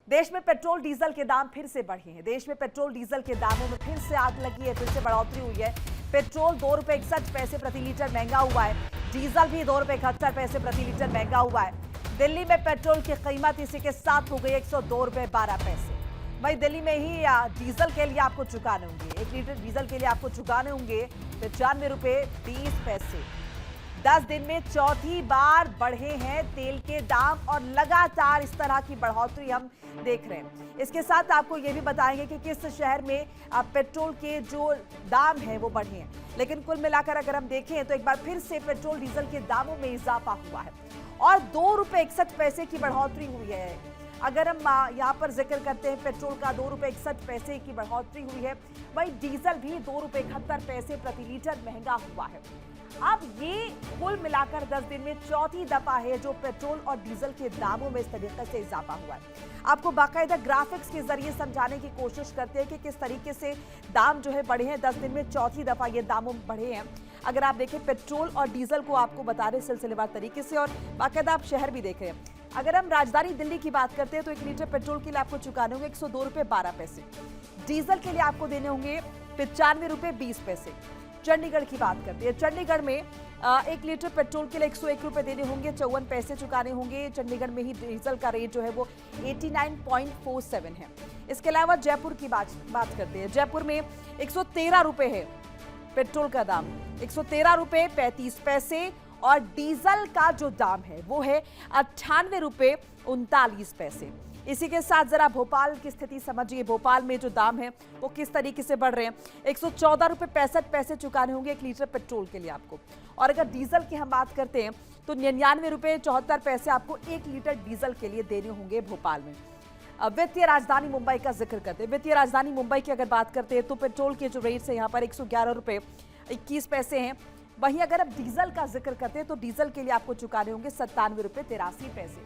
देश में petrol diesel के दाम फिर से बढ़े हैं। देश में पेट्रोल डीजल के दामों में फिर से आग लगी है, फिर से बढ़ोतरी हुई है। पेट्रोल ₹2.61 प्रति लीटर महंगा हुआ है। डीजल भी ₹2.71 प्रति लीटर महंगा हुआ है। दिल्ली में पेट्रोल की कीमत इसी के साथ हो गई ₹102.12। वही दिल्ली में ही डीजल के लिए आपको चुकाने होंगे, 1 लीटर डीजल के लिए आपको चुकाने होंगे ₹95.20। 10 दिन में चौथी बार बढ़े हैं तेल के दाम और लगातार इस तरह की बढ़ोतरी हम देख रहे हैं। इसके साथ आपको ये भी बताएंगे कि किस शहर में पेट्रोल के जो दाम है वो बढ़े हैं। लेकिन कुल मिलाकर अगर हम देखें तो एक बार फिर से पेट्रोल डीजल के दामों में इजाफा हुआ है और ₹2.61 की बढ़ोतरी हुई है। अगर हम यहाँ पर जिक्र करते हैं पेट्रोल का ₹2.61 की बढ़ोतरी हुई है, वही डीजल भी ₹2.71 प्रति लीटर महंगा हुआ है। अब ये कुल मिलाकर 10 दिन में चौथी दफा है जो पेट्रोल और डीजल के दामों में इस तरीके से इजाफा हुआ है। आपको बाकायदा ग्राफिक्स के जरिए समझाने की कोशिश करते हैं कि किस तरीके से दाम जो है बढ़े हैं। 10 दिन में चौथी दफा ये दामों में बढ़े हैं। अगर आप देखें पेट्रोल और डीजल को आपको बता रहे सिलसिलेवार तरीके से, और बाकायदा आप शहर भी देख रहे हैं। अगर हम राजधानी दिल्ली की बात करते हैं तो 1 लीटर पेट्रोल के लिए आपको चुकाने होंगे ₹102.12। डीजल के लिए आपको देने होंगे ₹95.20। चंडीगढ़ की बात करते हैं, चंडीगढ़ में 1 लीटर पेट्रोल के लिए ₹101 देने होंगे, 54 पैसे चुकाने होंगे। चंडीगढ़ में ही डीजल का रेट जो है वो 89.47 है। इसके अलावा जयपुर की बात करते हैं, जयपुर में ₹113 है पेट्रोल का दाम, ₹113.35, और डीजल का जो दाम है वो है ₹98.39। इसी के साथ जरा भोपाल की स्थिति समझिए। भोपाल में जो दाम है वो किस तरीके से बढ़ रहे हैं। ₹114.65 चुकाने होंगे 1 लीटर पेट्रोल के लिए आपको। और अगर डीजल की हम बात करते हैं तो ₹99.74 आपको 1 लीटर डीजल के लिए देने होंगे भोपाल में। वित्तीय राजधानी मुंबई का जिक्र करते हैं, वित्तीय राजधानी मुंबई की अगर बात करते हैं तो पेट्रोल के जो रेट्स है यहाँ पर ₹111.21 हैं। वहीं अगर आप डीजल का जिक्र करते हैं तो डीजल के लिए आपको चुकाने होंगे ₹97.83।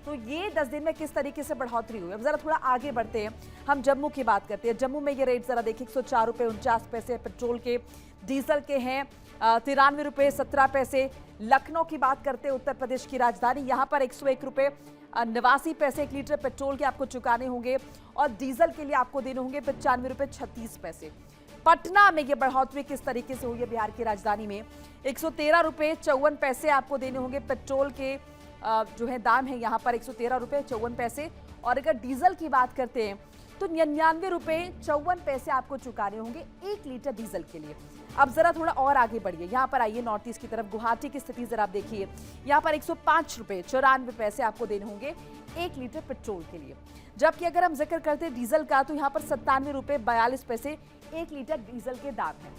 तो ये 10 दिन में किस तरीके से बढ़ोतरी हुई। अब जरा थोड़ा आगे बढ़ते हैं, हम जम्मू की बात करते हैं। जम्मू में ये रेट जरा देखिए, ₹104.49 पेट्रोल के, डीजल के हैं ₹93.17। लखनऊ की बात करते हैं, उत्तर प्रदेश की राजधानी, यहाँ पर ₹101.89 1 लीटर पेट्रोल के आपको चुकाने होंगे और डीजल के लिए आपको देने होंगे ₹95.36। पटना में ये बढ़ोतरी किस तरीके से हुई है, बिहार की राजधानी में ₹113.54 आपको देने होंगे पेट्रोल के जो है दाम है यहाँ पर ₹113.54। और अगर डीजल की बात करते हैं तो ₹99.54 आपको चुकाने होंगे 1 लीटर डीजल के लिए। अब जरा थोड़ा और आगे बढ़िए, यहाँ पर आइए नॉर्थ ईस्ट की तरफ। गुवाहाटी की स्थिति जरा आप देखिए, यहाँ पर ₹105.94 आपको देने होंगे 1 लीटर पेट्रोल के लिए। जबकि अगर हम जिक्र करते हैं डीजल का तो यहाँ पर ₹97.42 1 लीटर डीजल के दाम है।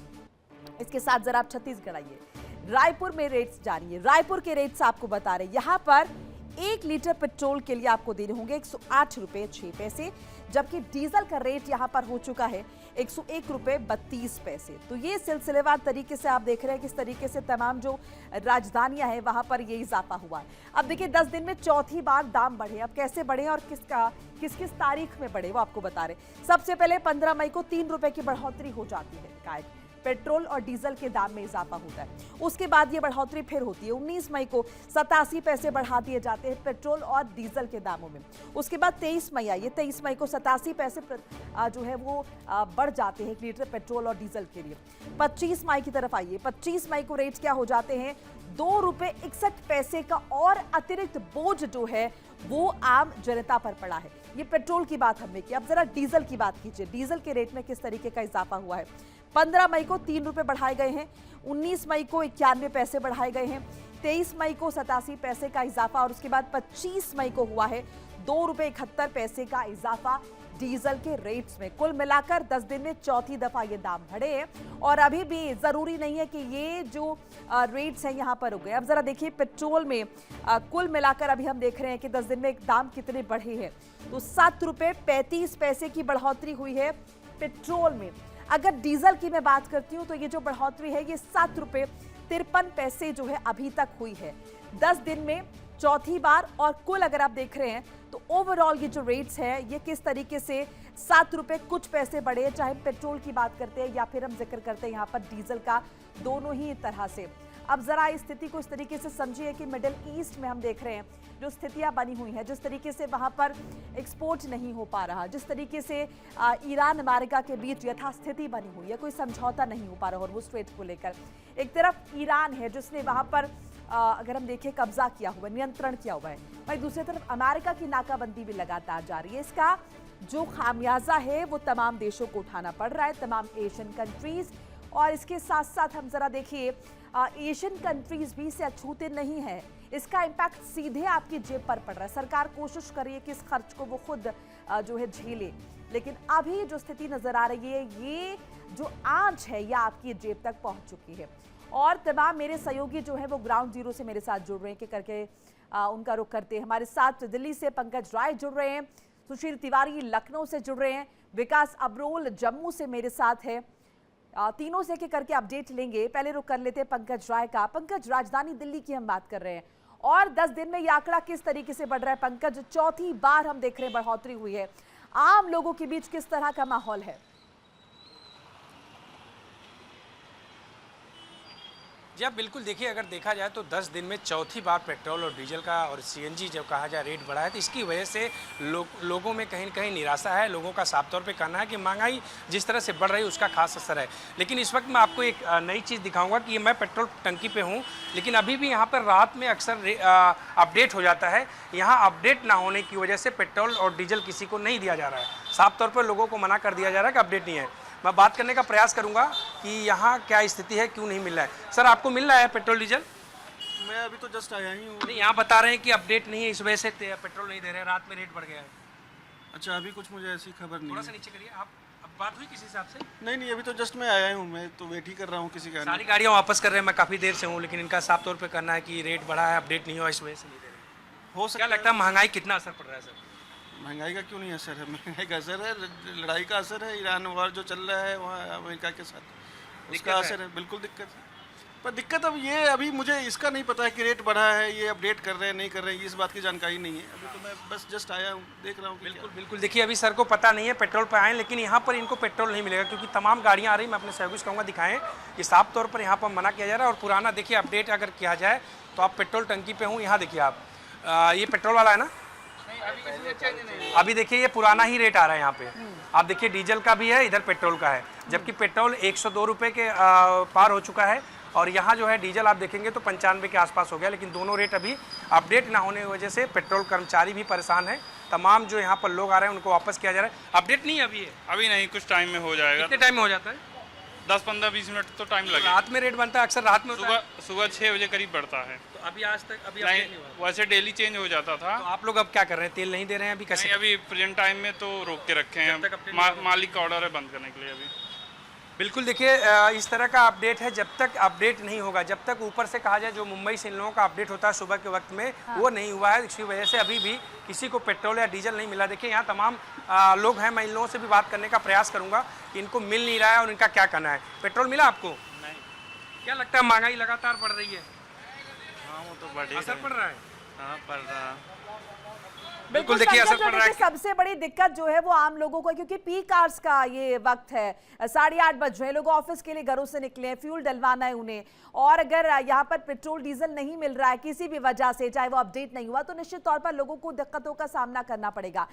इसके साथ जरा आप छत्तीसगढ़ आइए, रायपुर में रेट्स जानिए। रायपुर के रेट्स आपको बता रहे, यहाँ पर 1 लीटर पेट्रोल के लिए आपको देने होंगे ₹108.06, जबकि डीजल का रेट यहाँ पर हो चुका है ₹101.32। तो ये सिलसिलेवार तरीके से आप देख रहे हैं किस तरीके से तमाम जो राजधानियां हैं वहां पर ये इजाफा हुआ है। अब देखिए 10 दिन में चौथी बार दाम बढ़े। अब कैसे बढ़े और किस किस तारीख में बढ़े वो आपको बता रहे। सबसे पहले 15 मई को ₹3 की बढ़ोतरी हो जाती है, पेट्रोल और डीजल के दाम में इजाफा होता है। उसके बाद ये बढ़ोतरी फिर होती है। 19 मई को 87 पैसे बढ़ा दिए जाते हैं पेट्रोल और डीजल के दामों में। उसके बाद 23 मई आई है, 23 मई को 87 पैसे जो है वो बढ़ जाते हैं 1 लीटर पेट्रोल और डीजल के लिए। 25 मई की तरफ आइए, 25 मई को रेट्स क्या हो जाते हैं, ₹2.61 का और अतिरिक्त बोझ जो है वो आम जनता पर पड़ा है। ये पेट्रोल की बात हमने की। अब जरा डीजल की बात कीजिए, डीजल के रेट में किस तरीके का इजाफा हुआ है। 15 मई को ₹3 बढ़ाए गए हैं, 19 मई को 91 पैसे बढ़ाए गए हैं, 23 मई को 87 पैसे का इजाफा, और उसके बाद 25 मई को हुआ है ₹2.71 का इजाफा डीजल के रेट्स में। कुल मिलाकर 10 दिन में चौथी दफा ये दाम बढ़े हैं और अभी भी जरूरी नहीं है कि ये जो रेट्स हैं यहाँ पर हो गए। अब जरा देखिए पेट्रोल में कुल मिलाकर अभी हम देख रहे हैं कि 10 दिन में दाम कितने बढ़े हैं। तो ₹7.35 की बढ़ोतरी हुई है पेट्रोल में। अगर डीजल की मैं बात करती हूँ तो ये जो बढ़ोतरी है ये ₹7.53 जो है अभी तक हुई है 10 दिन में चौथी बार। और कुल अगर आप देख रहे हैं तो ओवरऑल ये जो रेट्स है ये किस तरीके से ₹7 कुछ पैसे बढ़े, चाहे पेट्रोल की बात करते हैं या फिर हम जिक्र करते हैं यहाँ पर डीजल का, दोनों ही तरह से। अब जरा इस स्थिति को इस तरीके से समझिए कि मिडिल ईस्ट में हम देख रहे हैं जो स्थितियां बनी हुई हैं, जिस तरीके से वहां पर एक्सपोर्ट नहीं हो पा रहा, जिस तरीके से ईरान अमेरिका के बीच यथास्थिति बनी हुई है, कोई समझौता नहीं हो पा रहा हॉर्मुज़ स्ट्रेट को लेकर। एक तरफ ईरान है जिसने वहां पर अगर हम देखें कब्जा किया हुआ है, नियंत्रण किया हुआ है, वहीं दूसरी तरफ अमेरिका की नाकाबंदी भी लगातार जारी है। इसका जो खामियाजा है वो तमाम देशों को उठाना पड़ रहा है, तमाम एशियन कंट्रीज। और इसके साथ साथ हम जरा देखिए एशियन कंट्रीज भी इसे अछूते नहीं है, इसका इम्पैक्ट सीधे आपकी जेब पर पड़ रहा है। सरकार कोशिश कर रही है कि इस खर्च को वो खुद जो है झेले, लेकिन अभी जो स्थिति नजर आ रही है ये जो आंच है ये आपकी जेब तक पहुंच चुकी है। और तमाम मेरे सहयोगी जो है वो ग्राउंड जीरो से मेरे साथ जुड़ रहे हैं कि करके उनका रुख करते हैं। हमारे साथ दिल्ली से पंकज राय जुड़ रहे हैं, सुशील तिवारी लखनऊ से जुड़ रहे हैं, विकास अब्रोल जम्मू से मेरे साथ है। तीनों से करके अपडेट लेंगे। पहले रुक कर लेते हैं पंकज राय का। पंकज, राजधानी दिल्ली की हम बात कर रहे हैं और 10 दिन में यह आंकड़ा किस तरीके से बढ़ रहा है? पंकज, चौथी बार हम देख रहे हैं बढ़ोतरी हुई है, आम लोगों के बीच किस तरह का माहौल है? जी आप बिल्कुल देखिए, अगर देखा जाए तो 10 दिन में चौथी बार पेट्रोल और डीजल का और सीएनजी जब कहा जाए रेट बढ़ा है, तो इसकी वजह से लोगों में कहीं न कहीं निराशा है। लोगों का साफ तौर पे कहना है कि महंगाई जिस तरह से बढ़ रही है उसका खास असर है। लेकिन इस वक्त मैं आपको एक नई चीज़ दिखाऊंगा कि मैं पेट्रोल टंकी पे हूँ, लेकिन अभी भी यहाँ पर रात में अक्सर अपडेट हो जाता है। यहाँ अपडेट ना होने की वजह से पेट्रोल और डीजल किसी को नहीं दिया जा रहा है। साफ तौर पर लोगों को मना कर दिया जा रहा है कि अपडेट नहीं है। मैं बात करने का प्रयास करूंगा कि यहाँ क्या स्थिति है, क्यों नहीं मिल रहा है। सर, आपको मिल रहा है पेट्रोल डीजल? मैं अभी तो जस्ट आया ही हूँ। नहीं, यहाँ बता रहे हैं कि अपडेट नहीं है, इस वजह से पेट्रोल नहीं दे रहे हैं, रात में रेट बढ़ गया है। अच्छा, अभी कुछ मुझे ऐसी खबर नहीं थोड़ा है। सा नीचे करिए आप। अब बात हुई किसी हिसाब से? नहीं, अभी तो जस्ट मैं आया हूँ, मैं तो वेट ही कर रहा हूँ किसी का। सारी गाड़ियाँ वापस कर रहे हैं, मैं काफ़ी देर से हूँ, लेकिन इनका साफ तौर पर कहना है कि रेट बढ़ा है, अपडेट नहीं हुआ, इस वजह से नहीं दे रहे। हो सकता क्या लगता है महंगाई कितना असर पड़ रहा है सर? महंगाई का क्यों नहीं असर है? महंगाई का असर है, लड़ाई का असर है, ईरान वार जो चल रहा है वहाँ अमेरिका के साथ, उसका असर है। बिल्कुल दिक्कत है, पर दिक्कत अब ये, अभी मुझे इसका नहीं पता है कि रेट बढ़ा है, ये अपडेट कर रहे हैं नहीं कर रहे हैं, इस बात की जानकारी नहीं है। अभी तो मैं बस जस्ट आया हूँ, देख रहा हूँ। बिल्कुल देखिए, अभी सर को पता नहीं है, पेट्रोल पर आए, लेकिन यहाँ पर इनको पेट्रोल नहीं मिलेगा क्योंकि तमाम गाड़ियाँ आ रही। मैं अपने सहयोगी से कहूँगा दिखाएं कि साफ तौर पर यहाँ पर मना किया जा रहा है। और पुराना देखिए, अपडेट अगर किया जाए तो आप पेट्रोल टंकी पे हूँ, यहाँ देखिए आप, ये पेट्रोल वाला है ना? अभी देखिए ये पुराना ही रेट आ रहा है यहाँ पे। आप देखिए डीजल का भी है, इधर पेट्रोल का है, जबकि पेट्रोल 102 रुपये के पार हो चुका है और यहाँ जो है डीजल आप देखेंगे तो 95 के आसपास हो गया। लेकिन दोनों रेट अभी अपडेट ना होने की वजह से पेट्रोल कर्मचारी भी परेशान है। तमाम जो यहाँ पर लोग आ रहे हैं उनको वापस किया जा रहा है। अपडेट नहीं है अभी है? अभी नहीं, कुछ टाइम में हो जाएगा। कितने टाइम में हो जाता है? 10-15-20 मिनट तो टाइम लगेगा। रात में रेट बनता है, अक्सर रात में होता है। सुबह 6 बजे करीब बढ़ता है। तो अभी आज तक अभी नहीं, नहीं हुआ? वैसे डेली चेंज हो जाता था। तो आप लोग अब क्या कर रहे हैं? तेल नहीं दे रहे हैं अभी? कैसे? नहीं, अभी प्रेजेंट टाइम में तो रोक के रखे हैं। मालिक का ऑर्डर है बंद करने के लिए अभी। बिल्कुल देखिए, इस तरह का अपडेट है। जब तक अपडेट नहीं होगा, जब तक ऊपर से कहा जाए जो मुंबई से इन लोगों का अपडेट होता है सुबह के वक्त में, वो नहीं हुआ है। इसी वजह से अभी भी किसी को पेट्रोल या डीजल नहीं मिला। देखिए यहाँ तमाम लोग हैं, मैं इन लोगों से भी बात करने का प्रयास करूंगा कि इनको मिल नहीं रहा है और इनका क्या कहना है। पेट्रोल मिला आपको? नहीं। क्या लगता है महंगाई लगातार बढ़ रही है? हाँ, वो तो बढ़े, असर पड़ रहा है। हाँ, पड़ रहा है। बिल्कुल देखिए असर पड़ रहा है। सबसे बड़ी दिक्कत जो है वो आम लोगों को, क्योंकि पीक आवर्स का ये वक्त है, 8:30 बज रहे हैं, लोग ऑफिस के लिए घरों से निकले हैं, फ्यूल डलवाना है उन्हें, और अगर यहाँ पर पेट्रोल डीजल नहीं मिल रहा है किसी भी वजह से, चाहे वो अपडेट नहीं हुआ, तो निश्चित तौर पर लोगों को दिक्कतों का सामना करना पड़ेगा।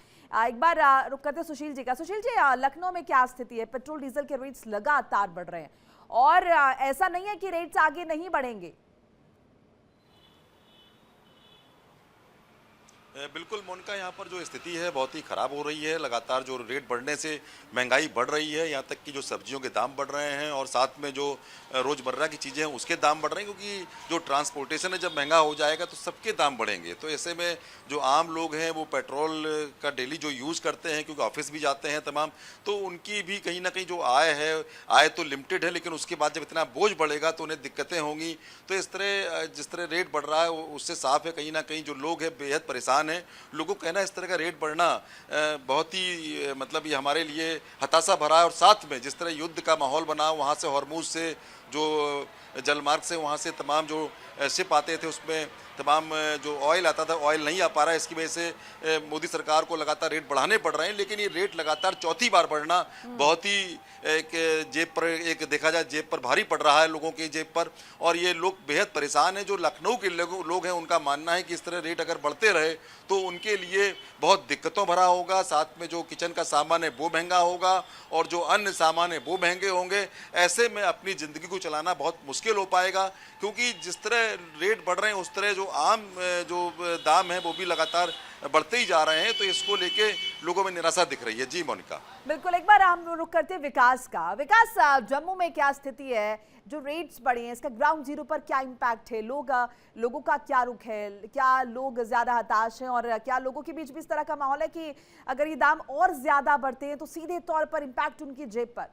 एक बार रुक करते सुशील जी का। सुशील जी, लखनऊ में क्या स्थिति है? पेट्रोल डीजल के रेट्स लगातार बढ़ रहे हैं और ऐसा नहीं है कि रेट्स आगे नहीं बढ़ेंगे। बिल्कुल मोनिका, यहाँ पर जो स्थिति है बहुत ही ख़राब हो रही है। लगातार जो रेट बढ़ने से महंगाई बढ़ रही है, यहाँ तक कि जो सब्जियों के दाम बढ़ रहे हैं और साथ में जो रोज़मर्रा की चीज़ें हैं उसके दाम बढ़ रहे हैं, क्योंकि जो ट्रांसपोर्टेशन है जब महंगा हो जाएगा तो सबके दाम बढ़ेंगे। तो ऐसे में जो आम लोग हैं वो पेट्रोल का डेली जो यूज़ करते हैं, क्योंकि ऑफिस भी जाते हैं तमाम, तो उनकी भी कहीं ना कहीं जो आय तो लिमिटेड है, लेकिन उसके बाद जब इतना बोझ बढ़ेगा तो उन्हें दिक्कतें होंगी। तो इस तरह जिस तरह रेट बढ़ रहा है उससे साफ है कहीं ना कहीं जो लोग हैं बेहद परेशान है। लोगों को कहना है इस तरह का रेट बढ़ना बहुत ही मतलब ये हमारे लिए हताशा भरा है। और साथ में जिस तरह युद्ध का माहौल बना, वहाँ से हॉर्मुज़ से जो जलमार्ग से वहाँ से तमाम जो शिप आते थे उसमें तमाम जो ऑयल आता था ऑयल नहीं आ पा रहा है। इसकी वजह से मोदी सरकार को लगातार रेट बढ़ाने पड़ रहे हैं, लेकिन ये रेट लगातार चौथी बार बढ़ना बहुत ही एक जेब पर, एक देखा जाए जेब पर भारी पड़ रहा है, लोगों की जेब पर। और ये लोग बेहद परेशान हैं। जो लखनऊ के लोग हैं उनका मानना है कि इस तरह रेट अगर बढ़ते रहे तो उनके लिए बहुत दिक्कतों भरा होगा। साथ में जो किचन का सामान है वो महंगा होगा और जो अन्य सामान है वो महंगे होंगे। ऐसे में अपनी ज़िंदगी को चलाना बहुत मुश्किल हो पाएगा, क्योंकि जिस तरह रेट बढ़ रहे हैं उस तरह जो आम जो दाम है वो भी लगातार बढ़ते ही जा रहे हैं। तो इसको लेके लोगों में निराशा दिख रही है। जी मोनिका। बिल्कुल, एक बार हम रुक करते हैं विकास का। विकास, जम्मू में क्या स्थिति है? जो रेट्स बढ़े हैं इसका ग्राउंड जीरो पर क्या इम्पैक्ट है? लोगों का क्या रुख है? क्या लोग ज्यादा हताश हैं और क्या लोगों के बीच भी इस तरह का माहौल है कि अगर ये दाम और ज्यादा बढ़ते हैं तो सीधे तौर पर इम्पैक्ट उनकी जेब पर?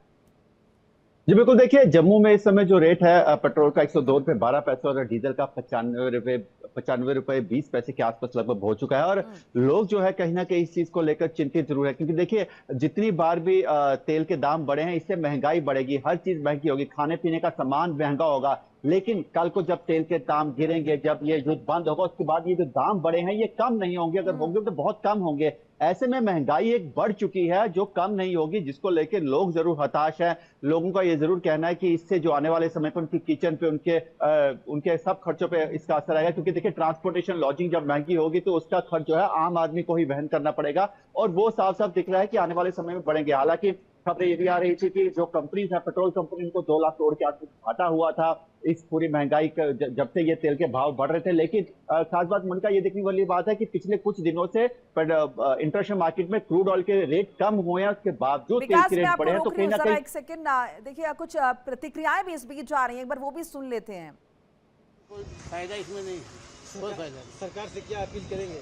जी बिल्कुल, देखिए जम्मू में इस समय जो रेट है पेट्रोल का 102 रुपये 12 पैसे और डीजल का 95 रुपये 20 पैसे के आसपास लगभग हो चुका है। और लोग जो है कहीं ना कहीं इस चीज को लेकर चिंतित जरूर है, क्योंकि देखिए जितनी बार भी तेल के दाम बढ़े हैं इससे महंगाई बढ़ेगी, हर चीज महंगी होगी, खाने पीने का सामान महंगा होगा। लेकिन कल को जब तेल के दाम गिरेंगे, जब ये युद्ध बंद होगा, उसके बाद ये जो दाम बढ़े हैं ये कम नहीं होंगे, अगर होंगे तो बहुत कम होंगे। ऐसे में महंगाई एक बढ़ चुकी है जो कम नहीं होगी, जिसको लेकर लोग जरूर हताश हैं। लोगों का ये जरूर कहना है कि इससे जो आने वाले समय पर उनकी किचन पे, उनके सब खर्चों पे इसका असर आएगा, क्योंकि देखिए ट्रांसपोर्टेशन लॉजिंग जब महंगी होगी तो उसका खर्च जो है आम आदमी को ही वहन करना पड़ेगा और वो साफ साफ दिख रहा है कि आने वाले समय में बढ़ेंगे। हालांकि खबरें ये भी आ रही थी कि जो कंपनीज है, पेट्रोल कंपनी, को 2 लाख करोड़ के आसपास घाटा हुआ था इस पूरी महंगाई जब से ये तेल के भाव बढ़ रहे थे। लेकिन खास बात मन का ये देखने वाली बात है कि पिछले कुछ दिनों से इंटरनेशनल मार्केट में क्रूड ऑयल के रेट कम हुए हैं, उसके बावजूद तेल के रेट बढ़े हैं। तो कहीं ना कहीं एक सेकंड, देखिए कुछ प्रतिक्रियाएं भी इस बीच आ रही हैं, एक बार वो भी सुन लेते हैं। कोई फायदा इसमें नहीं, कोई फायदा नहीं। सरकार से क्या अपील करेंगे?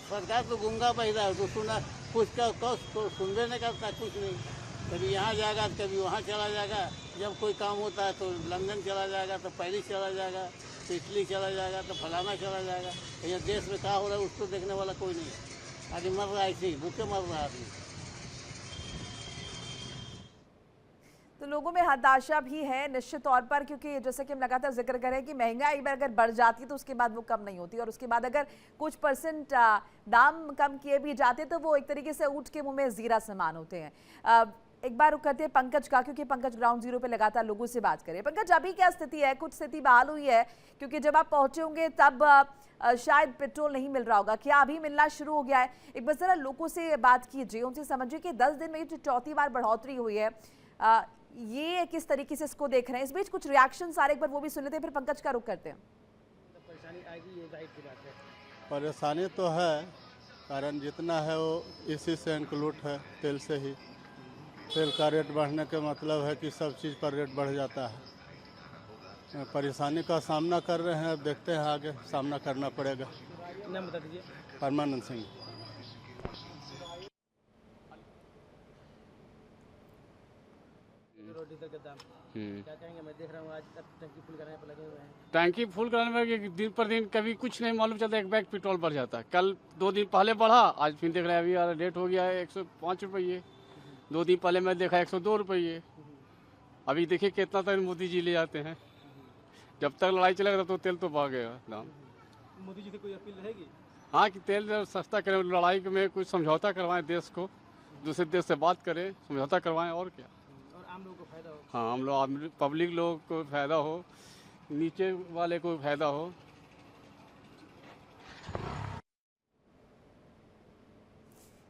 सरकार तो गुंगा पैदा है, तो सुना कुछ तो सुनने नहीं करता, कुछ नहीं। कभी यहाँ जाएगा तो कभी वहाँ चला जाएगा। जब कोई काम होता है तो लंदन चला जाएगा, तो पेरिस चला जाएगा, तो इटली चला जाएगा, तो फलाना चला जाएगा। यहाँ देश में क्या हो रहा है उसको देखने वाला कोई नहीं। आदमी मर रहा है, ऐसे ही भूखे मर रहा है आदमी। तो लोगों में हताशा भी है निश्चित तौर पर, क्योंकि जैसे कि हम लगातार जिक्र करें कि महंगाई में अगर बढ़ जाती तो उसके बाद वो कम नहीं होती, और उसके बाद अगर कुछ परसेंट दाम कम किए भी जाते तो वो एक तरीके से ऊँट के मुंह में जीरा समान होते हैं। एक बार रुक करते हैं पंकज का, क्योंकि पंकज ग्राउंड जीरो पे लगातार लोगों से बात करें। पंकज, अभी क्या स्थिति है? कुछ स्थिति बहाल हुई है? क्योंकि जब आप पहुंचे होंगे तब शायद पेट्रोल नहीं मिल रहा होगा, क्या अभी मिलना शुरू हो गया है? एक बार जरा लोगों से बात कीजिए, उनसे समझिए कि 10 दिन में जो चौथी बार बढ़ोतरी हुई है, ये किस तरीके से इसको देख रहे हैं? इस बीच कुछ रिएक्शन सारे एक बार वो भी सुन लेते हैं, फिर पंकज का रुख करते हैं। परेशानी आएगी, ये जाहिर सी बात है। परेशानी तो है, कारण जितना है वो इसी से इंक्लूड है, तेल से ही। तेल का रेट बढ़ने के मतलब है कि सब चीज़ पर रेट बढ़ जाता है। परेशानी का सामना कर रहे हैं, अब देखते हैं आगे सामना करना पड़ेगा। नाम बता दीजिए। परमानंद सिंह। डीजल का दाम क्या कहेंगे? मैं देख रहा हूँ आज टंकी फुल कराने पर लगे हुए हैं। टंकी फुल कराने में दिन पर दिन कभी कुछ नहीं मालूम चलता, एक बैग पेट्रोल बढ़ जाता है। कल 2 दिन पहले बढ़ा, आज फिर देख रहे हैं अभी रेट हो गया है 105 रुपये। 2 दिन पहले मैं देखा 102 रुपये। अभी देखिए कितना तक मोदी जी ले जाते हैं। जब तक लड़ाई चलेगा तब तो तेल तो भागेगा दाम। मोदी जी से कोई अपील रहेगी? हाँ, कि तेल सस्ता करें, लड़ाई में कुछ समझौता करवाएं, देश को दूसरे देश से बात करें, समझौता करवाएं, और क्या। और आम लोगों को फायदा हो। हाँ, हम लोग पब्लिक लोग को फायदा हो, नीचे वाले को फायदा हो।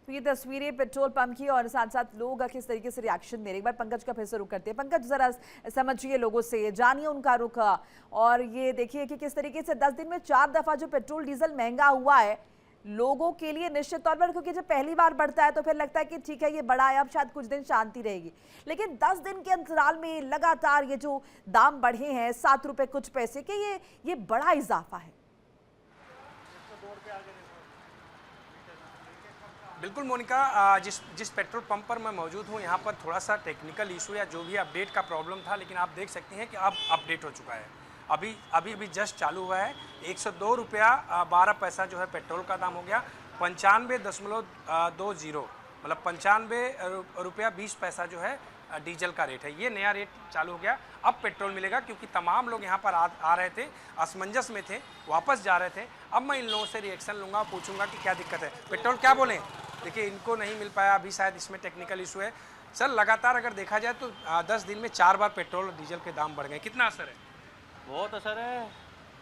तो ये तस्वीरें पेट्रोल पंप की, और साथ साथ लोग किस तरीके से रिएक्शन दे रहे हैं। एक बार पंकज का फिर से रुख करते हैं। पंकज, जरा समझिए लोगों से, जानिए उनका रुख, और ये देखिए कि किस तरीके से 10 दिन में 4 दफा जो पेट्रोल डीजल महंगा हुआ है लोगों के लिए निश्चित तौर पर, क्योंकि जब पहली बार बढ़ता है तो फिर लगता है कि ठीक है ये बढ़ा है, अब शायद कुछ दिन शांति रहेगी। लेकिन 10 दिन के अंतराल में लगातार ये जो दाम बढ़े हैं 7 रुपए कुछ पैसे के, ये बड़ा इजाफा है। बिल्कुल मोनिका, जिस पेट्रोल पंप पर मैं मौजूद हूँ यहाँ पर थोड़ा सा टेक्निकल इशू या जो भी अपडेट का प्रॉब्लम था, लेकिन आप देख सकते हैं कि अब अपडेट हो चुका है। अभी जस्ट चालू हुआ है। 102 रुपया 12 पैसा जो है पेट्रोल का दाम हो गया। 95.20, मतलब 95 रुपया 20 पैसा जो है डीजल का रेट है। ये नया रेट चालू हो गया। अब पेट्रोल मिलेगा क्योंकि तमाम लोग यहाँ पर आ रहे थे, असमंजस में थे, वापस जा रहे थे। अब मैं इन लोगों से रिएक्शन लूँगा, पूछूंगा कि क्या दिक्कत है। पेट्रोल क्या बोलें? देखिए, इनको नहीं मिल पाया अभी, शायद इसमें टेक्निकल इशू है। सर, लगातार अगर देखा जाए तो 10 दिन में 4 बार पेट्रोल और डीजल के दाम बढ़ गए। कितना असर है? बहुत असर है,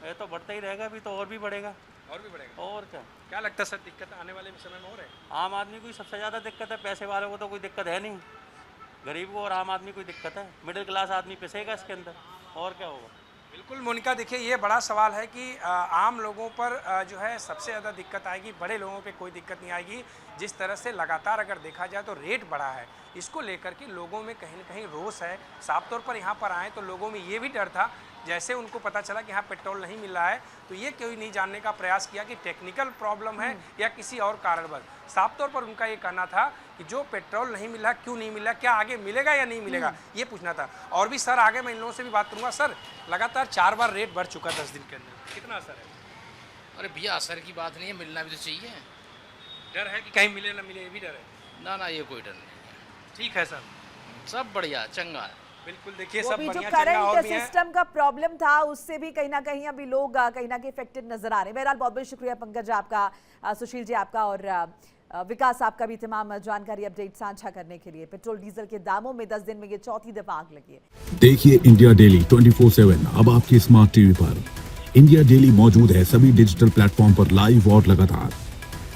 ये तो बढ़ता ही रहेगा, अभी तो और भी बढ़ेगा। और भी बढ़ेगा? और क्या लगता है सर, दिक्कत आने वाले समय में हो रहा है? आम आदमी को सबसे ज़्यादा दिक्कत है, पैसे वालों को तो कोई दिक्कत है नहीं, गरीब को और आम आदमी को दिक्कत है। मिडिल क्लास आदमी पिसेगा इसके अंदर, और क्या होगा। बिल्कुल मोनिका, देखिए ये बड़ा सवाल है कि आम लोगों पर जो है सबसे ज़्यादा दिक्कत आएगी, बड़े लोगों पे कोई दिक्कत नहीं आएगी। जिस तरह से लगातार अगर देखा जाए तो रेट बढ़ा है, इसको लेकर के लोगों में कहीं न कहीं रोष है। साफ तौर पर यहाँ पर आए तो लोगों में ये भी डर था, जैसे उनको पता चला कि यहाँ पेट्रोल नहीं मिल रहा है तो ये कोई नहीं जानने का प्रयास किया कि टेक्निकल प्रॉब्लम है या किसी और कारणवश। साफ तौर पर उनका ये कहना था कि जो पेट्रोल नहीं मिला, क्यों नहीं मिला, क्या आगे मिलेगा या नहीं मिलेगा, ये पूछना था। और भी सर आगे मैं इन लोगों से भी बात करूँगा। सर, लगातार 4 बार रेट बढ़ चुका 10 दिन के अंदर, कितना असर है? अरे भैया, असर की बात नहीं है, मिलना भी तो चाहिए। डर है कि कहीं मिले ना मिले, ये भी डर है? ना, ये कोई डर नहीं। ठीक है सर, सब बढ़िया, चंगा है। बिल्कुल, देखिए वो सब भी जो बढ़िया चल रहा है। और करंट भी है सिस्टम का प्रॉब्लम था, उससे भी कहीं ना कहीं अभी लोग कहीं ना कहीं इफेक्टेड नजर आ रहे हैं। बहरहाल बहुत बहुत शुक्रिया पंकज आपका, सुशील जी आपका और विकास आपका भी तमाम जानकारी अपडेट साझा करने के लिए। पेट्रोल डीजल के दामों में 10 दिन में ये चौथी दफा आग लगी है। देखिए इंडिया डेली 24/7 अब आपकी स्मार्ट टीवी पर। इंडिया डेली मौजूद है सभी डिजिटल प्लेटफॉर्म पर लाइव और लगातार।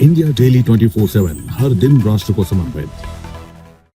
इंडिया डेली 24/7 हर दिन राष्ट्र को समर्पित।